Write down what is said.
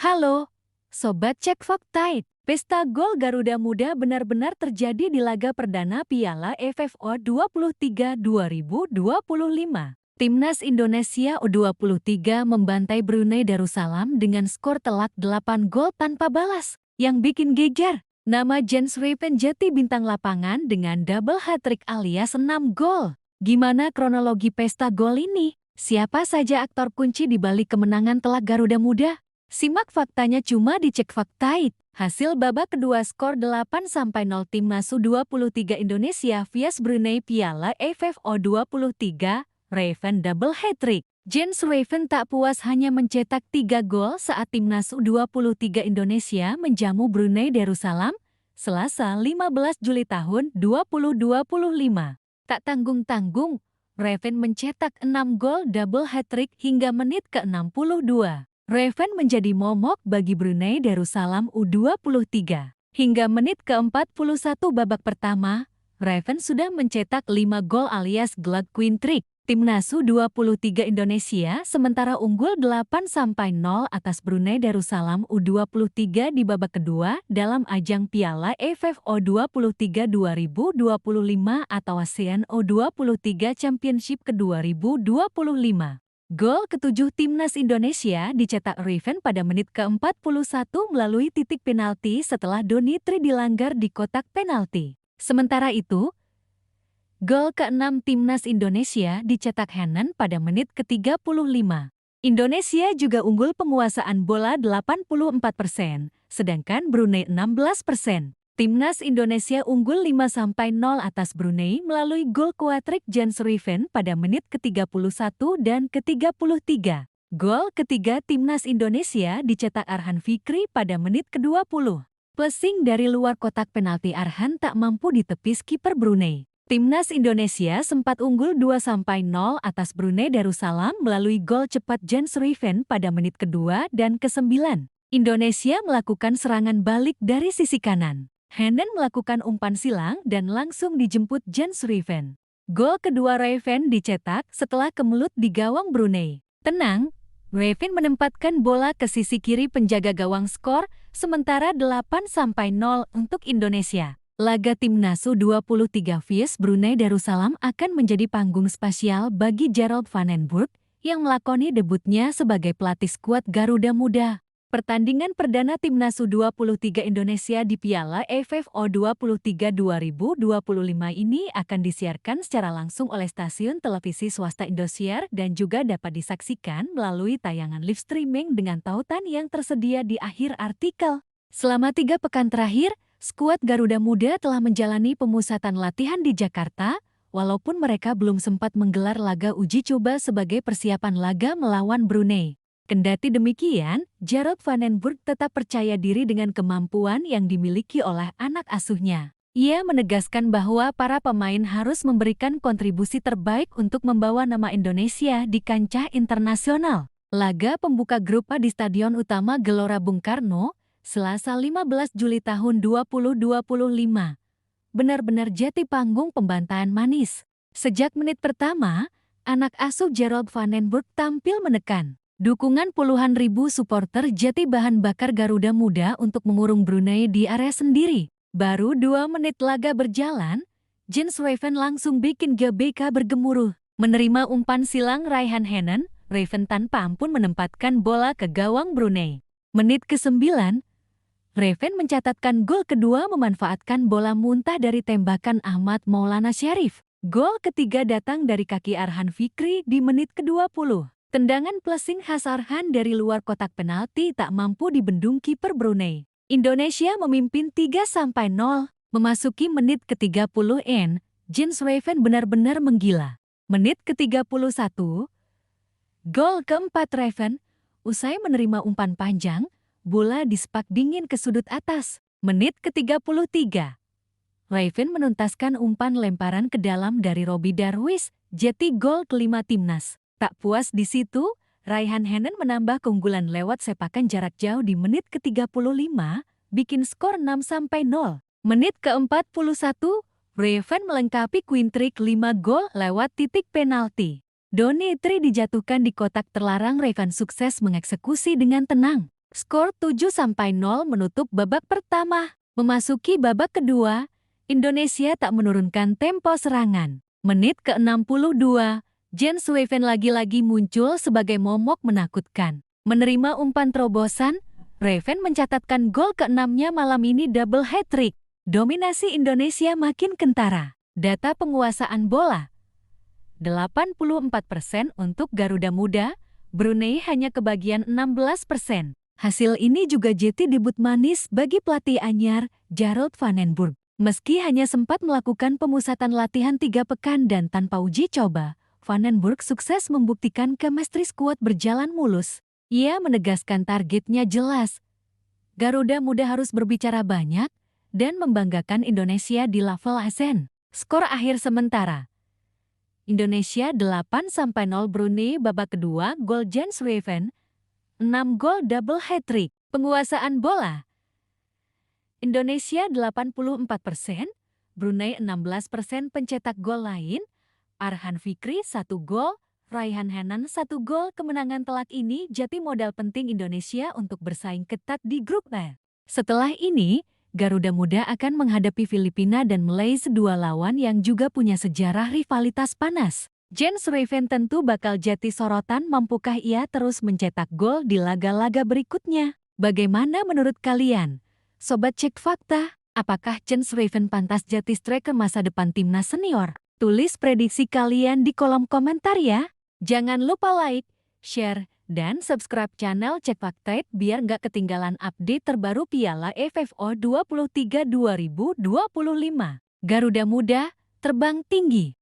Halo, Sobat Cek Fakta. Pesta gol Garuda Muda benar-benar terjadi di laga perdana Piala AFF 23 2025. Timnas Indonesia U23 membantai Brunei Darussalam dengan skor telak 8 gol tanpa balas. Yang bikin geger, nama Jens Raven Jati bintang lapangan dengan double hat-trick alias 6 gol. Gimana kronologi pesta gol ini? Siapa saja aktor kunci di balik kemenangan telak Garuda Muda? Simak faktanya cuma di Cek Fakta. Hasil babak kedua skor 8-0 Timnas U23 Indonesia vs Brunei Piala AFF 23, Raven double hat-trick. Jens Raven tak puas hanya mencetak 3 gol saat Timnas U23 Indonesia menjamu Brunei Darussalam, Selasa 15 Juli tahun 2025. Tak tanggung-tanggung, Raven mencetak 6 gol double hat-trick hingga menit ke-62. Raven menjadi momok bagi Brunei Darussalam U23. Hingga menit ke-41 babak pertama, Raven sudah mencetak 5 gol alias Glad Queen Trick. Timnas U23 Indonesia sementara unggul 8-0 atas Brunei Darussalam U23 di babak kedua dalam ajang Piala AFF U23 2025 atau ASEAN U23 Championship ke-2025. Gol ketujuh Timnas Indonesia dicetak Raven pada menit ke-41 melalui titik penalti setelah Donitri dilanggar di kotak penalti. Sementara itu, gol ke-6 Timnas Indonesia dicetak Henan pada menit ke-35. Indonesia juga unggul penguasaan bola 84%, sedangkan Brunei 16%. Timnas Indonesia unggul 5-0 atas Brunei melalui gol kuatrik Jens Raven pada menit ke-31 dan ke-33. Gol ketiga Timnas Indonesia dicetak Arhan Fikri pada menit ke-20. Passing dari luar kotak penalti Arhan tak mampu ditepis kiper Brunei. Timnas Indonesia sempat unggul 2-0 atas Brunei Darussalam melalui gol cepat Jens Raven pada menit kedua dan ke-9. Indonesia melakukan serangan balik dari sisi kanan. Henan melakukan umpan silang dan langsung dijemput Jens Raven. Gol kedua Raven dicetak setelah kemelut di gawang Brunei. Tenang, Raven menempatkan bola ke sisi kiri penjaga gawang skor, sementara 8-0 untuk Indonesia. Laga Timnas U23 vs Brunei Darussalam akan menjadi panggung spesial bagi Gerald Van den Burg yang melakoni debutnya sebagai pelatih skuad Garuda Muda. Pertandingan perdana Timnas U23 Indonesia di Piala AFF U23 2025 ini akan disiarkan secara langsung oleh stasiun televisi swasta Indosiar dan juga dapat disaksikan melalui tayangan live streaming dengan tautan yang tersedia di akhir artikel. Selama 3 pekan terakhir, skuad Garuda Muda telah menjalani pemusatan latihan di Jakarta, walaupun mereka belum sempat menggelar laga uji coba sebagai persiapan laga melawan Brunei. Kendati demikian, Gerald Van den Burg tetap percaya diri dengan kemampuan yang dimiliki oleh anak asuhnya. Ia menegaskan bahwa para pemain harus memberikan kontribusi terbaik untuk membawa nama Indonesia di kancah internasional. Laga pembuka grup A di Stadion Utama Gelora Bung Karno, Selasa 15 Juli tahun 2025. Benar-benar jadi panggung pembantaian manis. Sejak menit pertama, anak asuh Gerald Van den Burg tampil menekan. Dukungan puluhan ribu supporter jadi bahan bakar Garuda Muda untuk mengurung Brunei di area sendiri. Baru 2 menit laga berjalan, Jens Raven langsung bikin GBK bergemuruh. Menerima umpan silang Raihan Henan, Raven tanpa ampun menempatkan bola ke gawang Brunei. Menit ke-9, Raven mencatatkan gol kedua memanfaatkan bola muntah dari tembakan Ahmad Maulana Syarif. Gol ketiga datang dari kaki Arhan Fikri di menit ke-20. Tendangan passing khas Arhan dari luar kotak penalti tak mampu dibendung kiper Brunei. Indonesia memimpin 3-0. Memasuki menit ke-30, Jens Raven benar-benar menggila. Menit ke-31, gol keempat Raven, usai menerima umpan panjang, bola disepak dingin ke sudut atas. Menit ke-33, Raven menuntaskan umpan lemparan ke dalam dari Robbie Darwish, jadi gol kelima Timnas. Tak puas di situ, Raihan Henan menambah keunggulan lewat sepakan jarak jauh di menit ke-35, bikin skor 6-0. Menit ke-41, Raven melengkapi Queen Trick 5 gol lewat titik penalti. Donitri dijatuhkan di kotak terlarang. Raven sukses mengeksekusi dengan tenang. Skor 7-0 menutup babak pertama. Memasuki babak kedua, Indonesia tak menurunkan tempo serangan. Menit ke-62, Jens Weven lagi-lagi muncul sebagai momok menakutkan. Menerima umpan terobosan, Weven mencatatkan gol ke-6-nya malam ini double hat-trick. Dominasi Indonesia makin kentara. Data penguasaan bola. 84% untuk Garuda Muda, Brunei hanya kebagian 16%. Hasil ini juga jadi debut manis bagi pelatih anyar, Gerald van den Burg. Meski hanya sempat melakukan pemusatan latihan 3 pekan dan tanpa uji coba, Van den Burg sukses membuktikan chemistry skuad berjalan mulus. Ia menegaskan targetnya jelas. Garuda Muda harus berbicara banyak dan membanggakan Indonesia di level ASEAN. Skor akhir sementara. Indonesia 8-0 Brunei babak kedua, gol Jens Weven, 6 gol double hat-trick. Penguasaan bola. Indonesia 84%, Brunei 16% pencetak gol lain, Arhan Fikri 1 gol, Raihan Hanan 1 gol. Kemenangan telak ini jadi modal penting Indonesia untuk bersaing ketat di grup E. Setelah ini, Garuda Muda akan menghadapi Filipina dan Malaysia, dua lawan yang juga punya sejarah rivalitas panas. Jens Weven tentu bakal jadi sorotan, mampukah ia terus mencetak gol di laga-laga berikutnya? Bagaimana menurut kalian? Sobat Cek Fakta, apakah Jens Weven pantas jadi striker masa depan timnas senior? Tulis prediksi kalian di kolom komentar ya. Jangan lupa like, share, dan subscribe channel Cek Fakta biar nggak ketinggalan update terbaru Piala AFF U23 2025. Garuda Muda, terbang tinggi.